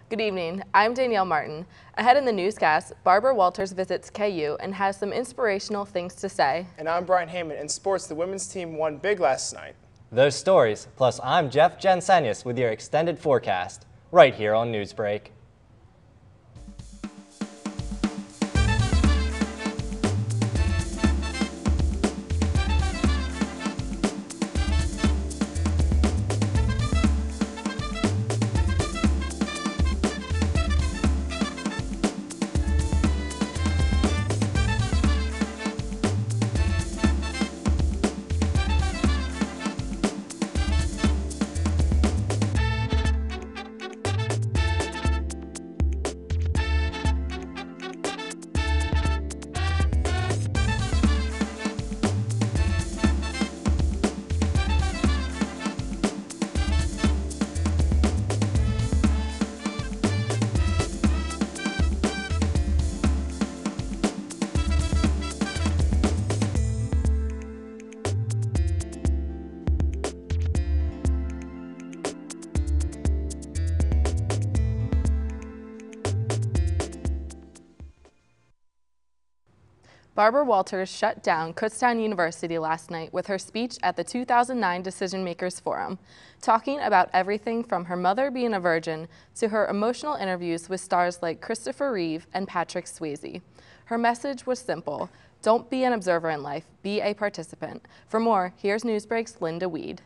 Good evening, I'm Danielle Martin. Ahead in the newscast, Barbara Walters visits KU and has some inspirational things to say. And I'm Brian Heyman. In sports, the women's team won big last night. Those stories, plus I'm Jeff Jensenius with your extended forecast, right here on Newsbreak. Barbara Walters shut down Kutztown University last night with her speech at the 2009 Decision Makers Forum, talking about everything from her mother being a virgin to her emotional interviews with stars like Christopher Reeve and Patrick Swayze. Her message was simple: don't be an observer in life, be a participant. For more, here's Newsbreak's Linda Weed.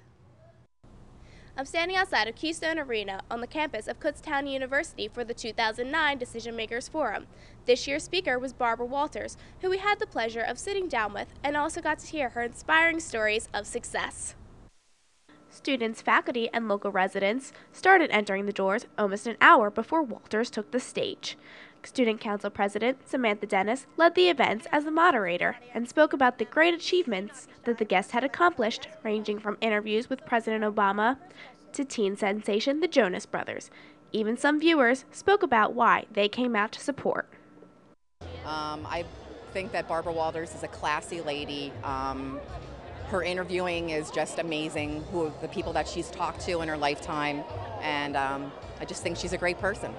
I'm standing outside of Keystone Arena on the campus of Kutztown University for the 2009 Decision Makers Forum. This year's speaker was Barbara Walters, who we had the pleasure of sitting down with and also got to hear her inspiring stories of success. Students, faculty, and local residents started entering the doors almost an hour before Walters took the stage. Student Council President Samantha Dennis led the events as the moderator and spoke about the great achievements that the guests had accomplished, ranging from interviews with President Obama to teen sensation the Jonas Brothers. Even some viewers spoke about why they came out to support. I think that Barbara Walters is a classy lady. Her interviewing is just amazing, the people that she's talked to in her lifetime, and I just think she's a great person.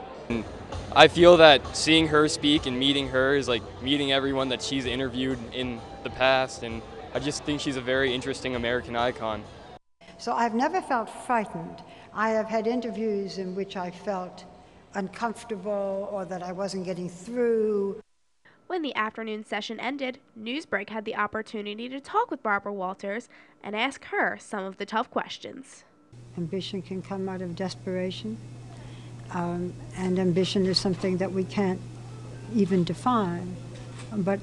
I feel that seeing her speak and meeting her is like meeting everyone that she's interviewed in the past, and I just think she's a very interesting American icon. So I've never felt frightened. I have had interviews in which I felt uncomfortable or that I wasn't getting through. When the afternoon session ended, Newsbreak had the opportunity to talk with Barbara Walters and ask her some of the tough questions. Ambition can come out of desperation, and ambition is something that we can't even define. But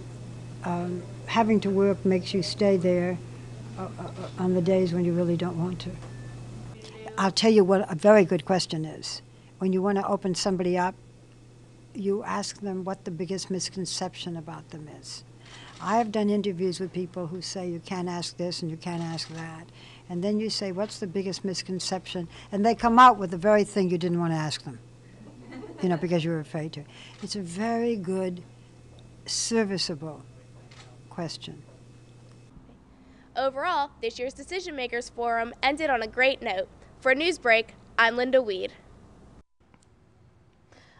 having to work makes you stay there on the days when you really don't want to. I'll tell you what a very good question is. When you want to open somebody up, you ask them what the biggest misconception about them is. I have done interviews with people who say you can't ask this and you can't ask that. And then you say, what's the biggest misconception? And they come out with the very thing you didn't want to ask them, because you were afraid to. It's a very good, serviceable question. Overall, this year's Decision Makers Forum ended on a great note. For Newsbreak, I'm Linda Weed.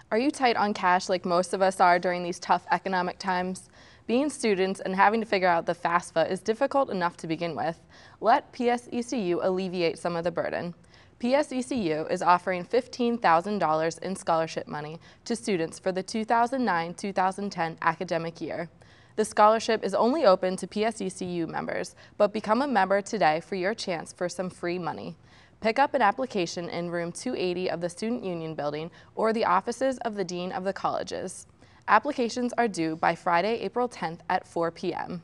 Are you tight on cash like most of us are during these tough economic times? Being students and having to figure out the FAFSA is difficult enough to begin with. Let PSECU alleviate some of the burden. PSECU is offering $15,000 in scholarship money to students for the 2009-2010 academic year. The scholarship is only open to PSECU members, but become a member today for your chance for some free money. Pick up an application in room 280 of the Student Union Building or the offices of the Dean of the Colleges. Applications are due by Friday, April 10th at 4 p.m.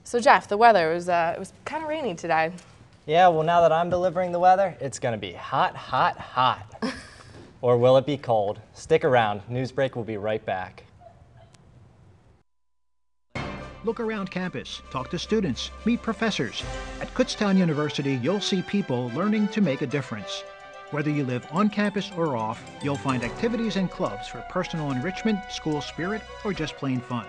So Jeff, the weather it was kind of rainy today. Yeah, well, now that I'm delivering the weather, it's going to be hot, hot, hot. Or will it be cold? Stick around. Newsbreak will be right back. Look around campus, talk to students, meet professors. At Kutztown University, you'll see people learning to make a difference. Whether you live on campus or off, you'll find activities and clubs for personal enrichment, school spirit, or just plain fun.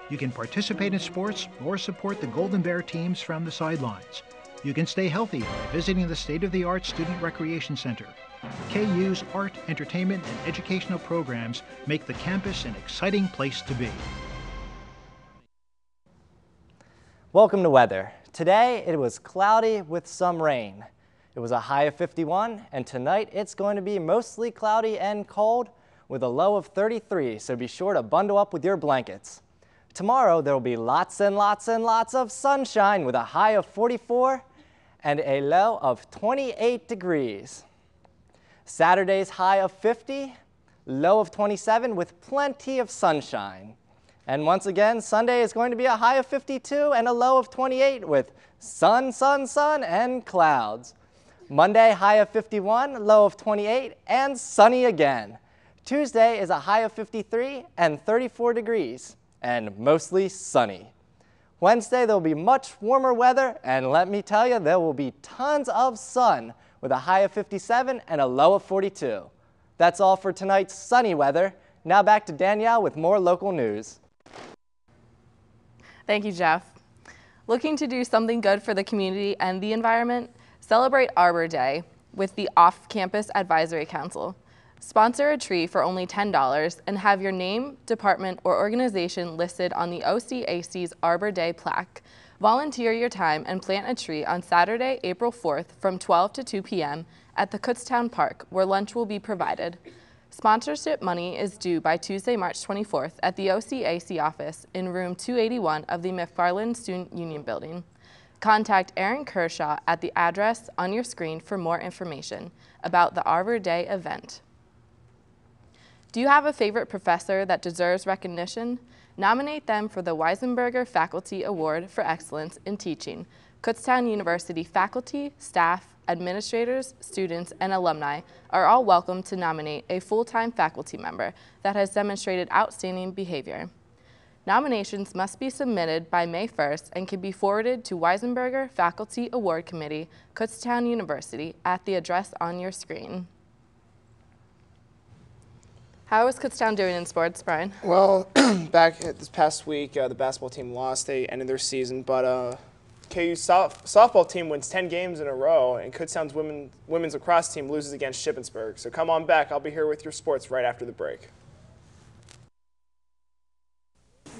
You can participate in sports or support the Golden Bear teams from the sidelines. You can stay healthy by visiting the state-of-the-art Student Recreation Center. KU's art, entertainment, and educational programs make the campus an exciting place to be. Welcome to weather. Today it was cloudy with some rain. It was a high of 51, and tonight it's going to be mostly cloudy and cold with a low of 33, so be sure to bundle up with your blankets. Tomorrow there will be lots and lots and lots of sunshine with a high of 44 and a low of 28 degrees. Saturday's high of 50, low of 27 with plenty of sunshine. And once again, Sunday is going to be a high of 52 and a low of 28 with sun, sun, sun, and clouds. Monday, high of 51, low of 28, and sunny again. Tuesday is a high of 53 and 34 degrees, and mostly sunny. Wednesday, there will be much warmer weather, and let me tell you, there will be tons of sun with a high of 57 and a low of 42. That's all for tonight's sunny weather. Now back to Danielle with more local news. Thank you, Jeff. Looking to do something good for the community and the environment? Celebrate Arbor Day with the Off-Campus Advisory Council. Sponsor a tree for only $10 and have your name, department, or organization listed on the OCAC's Arbor Day plaque. Volunteer your time and plant a tree on Saturday, April 4th from 12 to 2 p.m. at the Kutztown Park, where lunch will be provided. Sponsorship money is due by Tuesday, March 24th at the OCAC office in room 281 of the McFarland Student Union Building. Contact Aaron Kershaw at the address on your screen for more information about the Arbor Day event. Do you have a favorite professor that deserves recognition? Nominate them for the Weisenberger Faculty Award for Excellence in Teaching. Kutztown University faculty, staff, administrators, students, and alumni are all welcome to nominate a full-time faculty member that has demonstrated outstanding behavior. Nominations must be submitted by May 1st and can be forwarded to Weisenberger Faculty Award Committee, Kutztown University, at the address on your screen. How is Kutztown doing in sports, Brian? Well, back this past week, the basketball team lost. They ended their season, but KU's softball team wins 10 games in a row, and Kutztown's women's lacrosse team loses against Shippensburg. So come on back. I'll be here with your sports right after the break.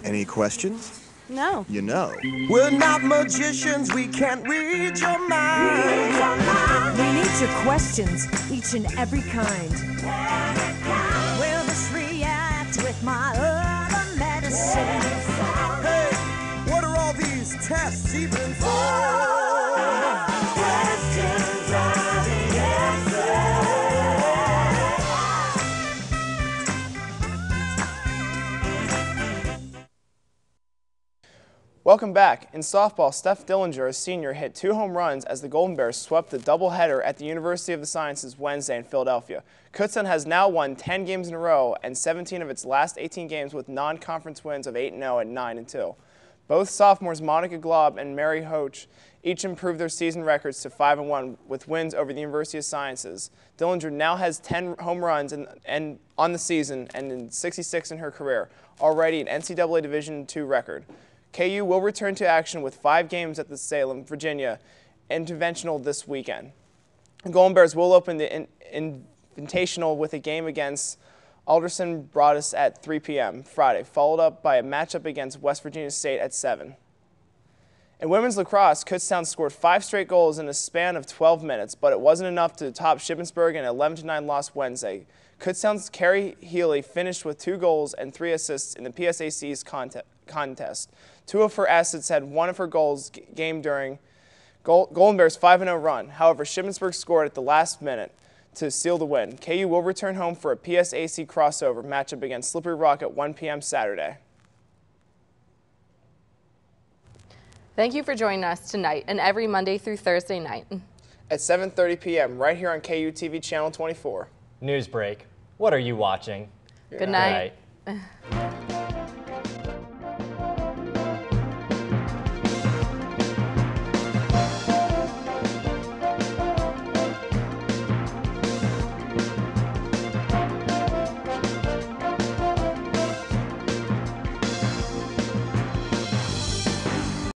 Any questions? No. You know. We're not magicians, we can't read your mind. We need your questions, each and every kind. Will this react with my other medicine? Hey, what are all these tests even for? Questions are the answer. Welcome back. In softball, Steph Dillinger, a senior, hit 2 home runs as the Golden Bears swept the doubleheader at the University of the Sciences Wednesday in Philadelphia. Kutztown has now won 10 games in a row and 17 of its last 18 games with non-conference wins of 8-0 and 9-2. Both sophomores Monica Glob and Mary Hoach each improved their season records to 5-1 with wins over the University of Sciences. Dillinger now has 10 home runs on the season and 66 in her career, already an NCAA Division II record. KU will return to action with 5 games at the Salem, Virginia Interventional this weekend. The Golden Bears will open the Invitational with a game against Alderson Broadus at 3 p.m. Friday, followed up by a matchup against West Virginia State at 7. In women's lacrosse, Kutztown scored 5 straight goals in a span of 12 minutes, but it wasn't enough to top Shippensburg in an 11-9 loss Wednesday. Kutztown's Carrie Healy finished with 2 goals and 3 assists in the PSAC's contest. 2 of her assets had 1 of her goals game during Golden Bears' 5-0 run. However, Shippensburg scored at the last minute to seal the win. KU will return home for a PSAC crossover matchup against Slippery Rock at 1 p.m. Saturday. Thank you for joining us tonight and every Monday through Thursday night. At 7:30 p.m. right here on KU TV Channel 24. Newsbreak. What are you watching? Good night.